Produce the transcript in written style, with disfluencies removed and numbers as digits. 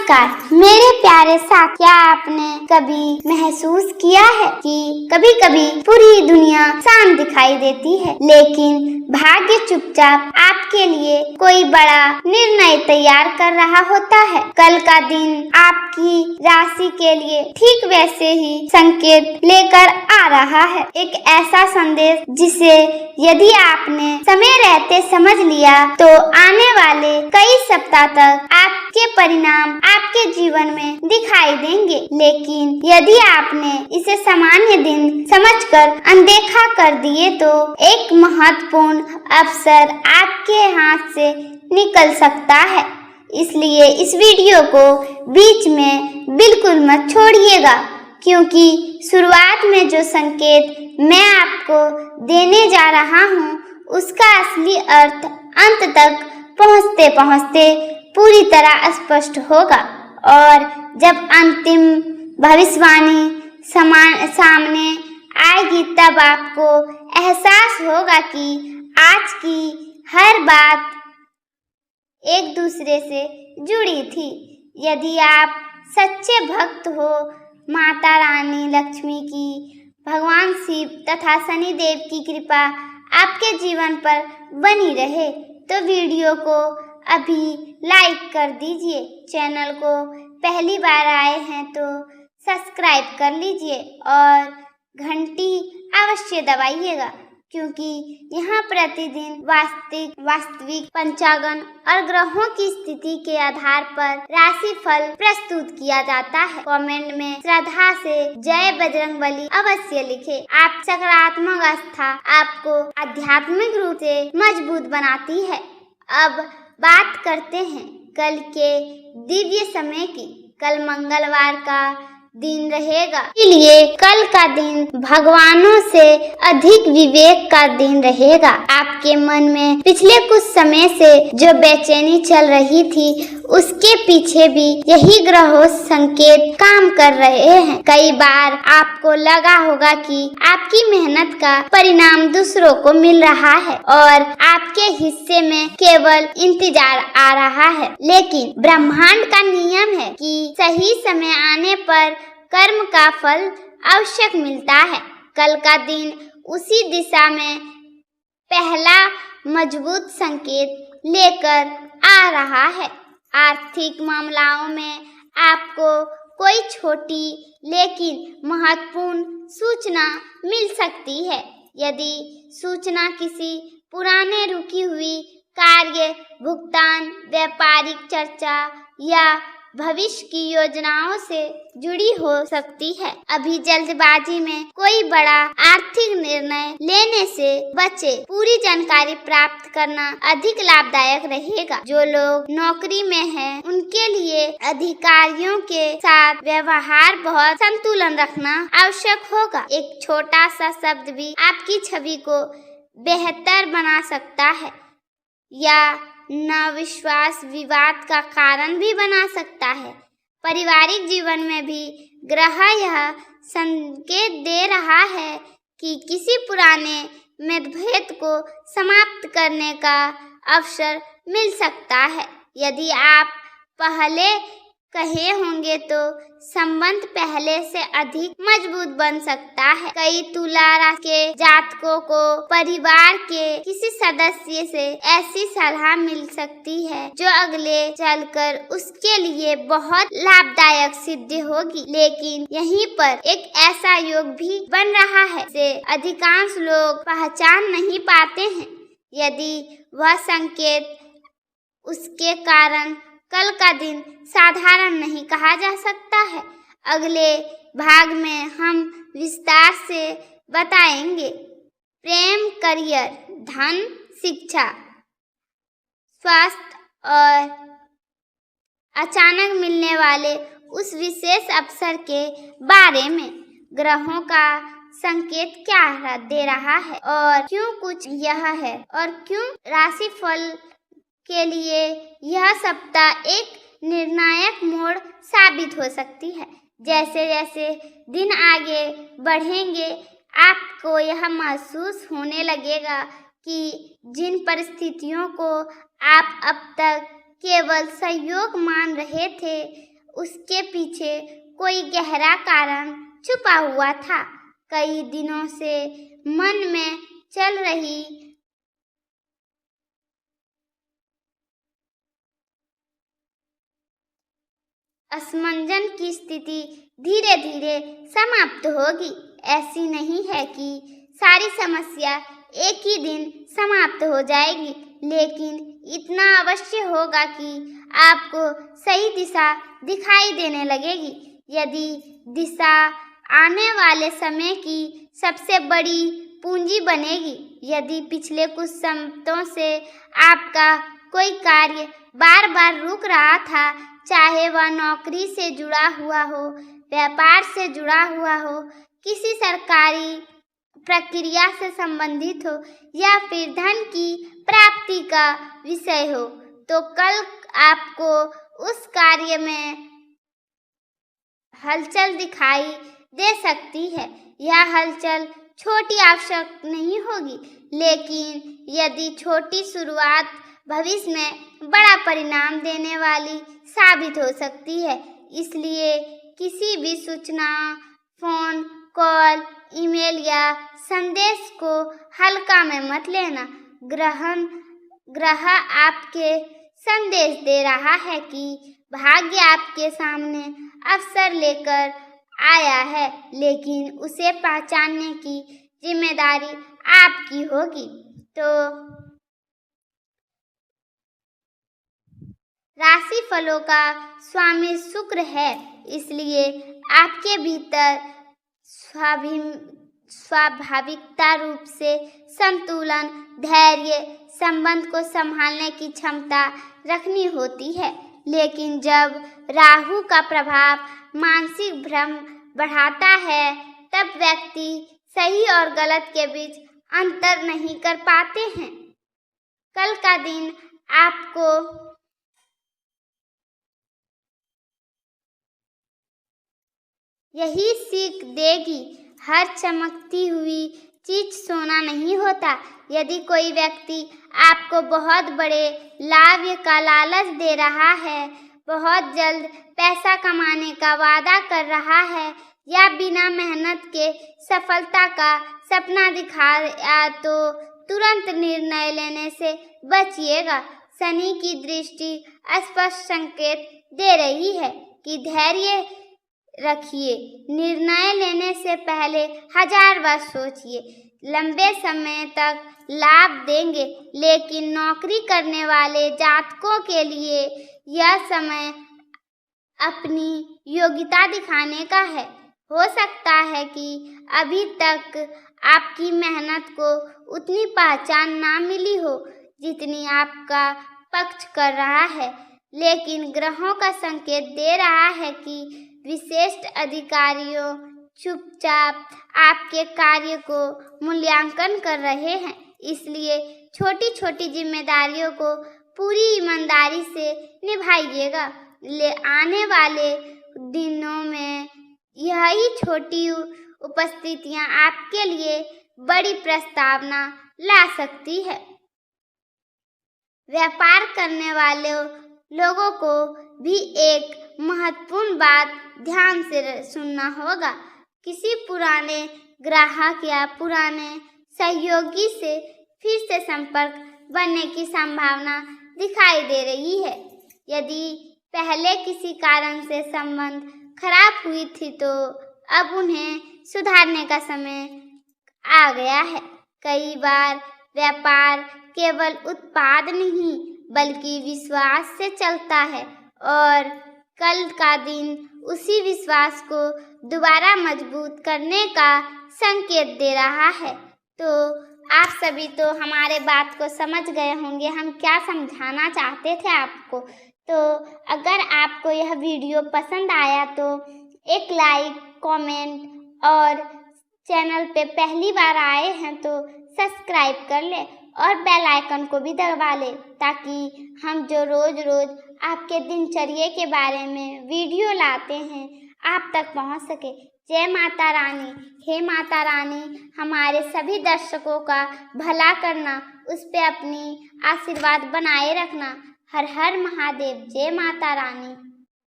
नमस्कार मेरे प्यारे साथ, क्या आपने कभी महसूस किया है कि कभी कभी पूरी दुनिया शांत दिखाई देती है, लेकिन भाग्य चुपचाप आपके लिए कोई बड़ा निर्णय तैयार कर रहा होता है। कल का दिन आपकी राशि के लिए ठीक वैसे ही संकेत लेकर आ रहा है, एक ऐसा संदेश जिसे यदि आपने समय रहते समझ लिया तो आने वाले कई सप्ताह तक आपके परिणाम आपके जीवन में दिखाई देंगे। लेकिन यदि आपने इसे सामान्य दिन समझकर अनदेखा कर दिए तो एक महत्वपूर्ण अवसर आपके हाथ से निकल सकता है। इसलिए इस वीडियो को बीच में बिल्कुल मत छोड़िएगा, क्योंकि शुरुआत में जो संकेत मैं आपको देने जा रहा हूँ उसका असली अर्थ अंत तक पहुँचते पहुँचते पूरी तरह स्पष्ट होगा। और जब अंतिम भविष्यवाणी सामने आएगी तब आपको एहसास होगा कि आज की हर बात एक दूसरे से जुड़ी थी। यदि आप सच्चे भक्त हो माता रानी लक्ष्मी की, भगवान शिव तथा शनिदेव की कृपा आपके जीवन पर बनी रहे तो वीडियो को अभी लाइक कर दीजिए। चैनल को पहली बार आए हैं तो सब्सक्राइब कर लीजिए और घंटी अवश्य दबाइएगा, क्योंकि यहाँ प्रतिदिन वास्तविक पंचांगन और ग्रहों की स्थिति के आधार पर राशिफल प्रस्तुत किया जाता है। कमेंट में श्रद्धा से जय बजरंगबली अवश्य लिखें। आप सकारात्मक आस्था आपको आध्यात्मिक रूप से मजबूत बनाती है। अब बात करते हैं कल के दिव्य समय की। कल मंगलवार का दिन रहेगा, इसलिए कल का दिन भगवानों से अधिक विवेक का दिन रहेगा। आपके मन में पिछले कुछ समय से जो बेचैनी चल रही थी उसके पीछे भी यही ग्रहों संकेत काम कर रहे हैं। कई बार आपको लगा होगा कि आपकी मेहनत का परिणाम दूसरों को मिल रहा है और आपके हिस्से में केवल इंतजार आ रहा है, लेकिन ब्रह्मांड का नियम है कि सही समय आने पर कर्म का फल आवश्यक मिलता है। कल का दिन उसी दिशा में पहला मजबूत संकेत लेकर आ रहा है। आर्थिक मामलों में आपको कोई छोटी लेकिन महत्वपूर्ण सूचना मिल सकती है। यदि सूचना किसी पुराने रुकी हुई कार्य, भुगतान, व्यापारिक चर्चा या भविष्य की योजनाओं से जुड़ी हो सकती है। अभी जल्दबाजी में कोई बड़ा आर्थिक निर्णय लेने से बचे। पूरी जानकारी प्राप्त करना अधिक लाभदायक रहेगा। जो लोग नौकरी में हैं, उनके लिए अधिकारियों के साथ व्यवहार बहुत संतुलन रखना आवश्यक होगा। एक छोटा सा शब्द भी आपकी छवि को बेहतर बना सकता है या नविश्वास विवाद का कारण भी बना सकता है। पारिवारिक जीवन में भी ग्रह यह संकेत दे रहा है कि किसी पुराने मतभेद को समाप्त करने का अवसर मिल सकता है। यदि आप पहले कहे होंगे तो संबंध पहले से अधिक मजबूत बन सकता है। कई तुला राशि के जातकों को परिवार के किसी सदस्य से ऐसी सलाह मिल सकती है जो अगले चलकर उसके लिए बहुत लाभदायक सिद्ध होगी, लेकिन यहीं पर एक ऐसा योग भी बन रहा है जिसे अधिकांश लोग पहचान नहीं पाते हैं। यदि वह संकेत उसके कारण कल का दिन साधारण नहीं कहा जा सकता है। अगले भाग में हम विस्तार से बताएंगे प्रेम, करियर, धन, शिक्षा, स्वास्थ्य और अचानक मिलने वाले उस विशेष अवसर के बारे में। ग्रहों का संकेत क्या दे रहा है और क्यों कुछ यह है और क्यों राशिफल के लिए यह सप्ताह एक निर्णायक मोड़ साबित हो सकती है। जैसे जैसे दिन आगे बढ़ेंगे आपको यह महसूस होने लगेगा कि जिन परिस्थितियों को आप अब तक केवल संयोग मान रहे थे उसके पीछे कोई गहरा कारण छुपा हुआ था। कई दिनों से मन में चल रही असमंजन की स्थिति धीरे धीरे समाप्त होगी। ऐसी नहीं है कि सारी समस्या एक ही दिन समाप्त हो जाएगी, लेकिन इतना अवश्य होगा कि आपको सही दिशा दिखाई देने लगेगी। यदि दिशा आने वाले समय की सबसे बड़ी पूंजी बनेगी। यदि पिछले कुछ सप्ताहों से आपका कोई कार्य बार बार रुक रहा था, चाहे वह नौकरी से जुड़ा हुआ हो, व्यापार से जुड़ा हुआ हो, किसी सरकारी प्रक्रिया से संबंधित हो या फिर धन की प्राप्ति का विषय हो, तो कल आपको उस कार्य में हलचल दिखाई दे सकती है। यह हलचल छोटी आवश्यक नहीं होगी, लेकिन यदि छोटी शुरुआत भविष्य में बड़ा परिणाम देने वाली साबित हो सकती है। इसलिए किसी भी सूचना, फोन कॉल, ईमेल या संदेश को हल्का में मत लेना। ग्रह आपके संदेश दे रहा है कि भाग्य आपके सामने अवसर लेकर आया है, लेकिन उसे पहचानने की जिम्मेदारी आपकी होगी। तो राशि फलों का स्वामी शुक्र है, इसलिए आपके भीतर स्वाभाविकता रूप से संतुलन, धैर्य, संबंध को संभालने की क्षमता रखनी होती है। लेकिन जब राहु का प्रभाव मानसिक भ्रम बढ़ाता है, तब व्यक्ति सही और गलत के बीच अंतर नहीं कर पाते हैं। कल का दिन आपको यही सीख देगी, हर चमकती हुई चीज सोना नहीं होता। यदि कोई व्यक्ति आपको बहुत बड़े लाभ का लालच दे रहा है, बहुत जल्द पैसा कमाने का वादा कर रहा है या बिना मेहनत के सफलता का सपना दिखाया, तो तुरंत निर्णय लेने से बचिएगा। शनि की दृष्टि स्पष्ट संकेत दे रही है कि धैर्य रखिए, निर्णय लेने से पहले 1000 बार सोचिए। लंबे समय तक लाभ देंगे, लेकिन नौकरी करने वाले जातकों के लिए यह समय अपनी योग्यता दिखाने का है। हो सकता है कि अभी तक आपकी मेहनत को उतनी पहचान ना मिली हो जितनी आपका पक्ष कर रहा है, लेकिन ग्रहों का संकेत दे रहा है कि विशिष्ट अधिकारियों चुपचाप आपके कार्य को मूल्यांकन कर रहे हैं। इसलिए छोटी छोटी जिम्मेदारियों को पूरी ईमानदारी से निभाइएगा। आने वाले दिनों में यही छोटी उपस्थितियां आपके लिए बड़ी प्रस्तावना ला सकती है। व्यापार करने वाले लोगों को भी एक महत्वपूर्ण बात ध्यान से सुनना होगा। किसी पुराने ग्राहक या पुराने सहयोगी से फिर से संपर्क बनने की संभावना दिखाई दे रही है। यदि पहले किसी कारण से संबंध खराब हुई थी, तो अब उन्हें सुधारने का समय आ गया है। कई बार व्यापार केवल उत्पाद नहीं बल्कि विश्वास से चलता है, और कल का दिन उसी विश्वास को दोबारा मजबूत करने का संकेत दे रहा है। तो आप सभी तो हमारे बात को समझ गए होंगे, हम क्या समझाना चाहते थे आपको। तो अगर आपको यह वीडियो पसंद आया तो एक लाइक, कमेंट और चैनल पे पहली बार आए हैं तो सब्सक्राइब कर ले और बेल आइकन को भी दबा ले, ताकि हम जो रोज रोज आपके दिनचर्या के बारे में वीडियो लाते हैं आप तक पहुंच सके। जय माता रानी। हे माता रानी, हमारे सभी दर्शकों का भला करना, उस पे अपनी आशीर्वाद बनाए रखना। हर हर महादेव। जय माता रानी।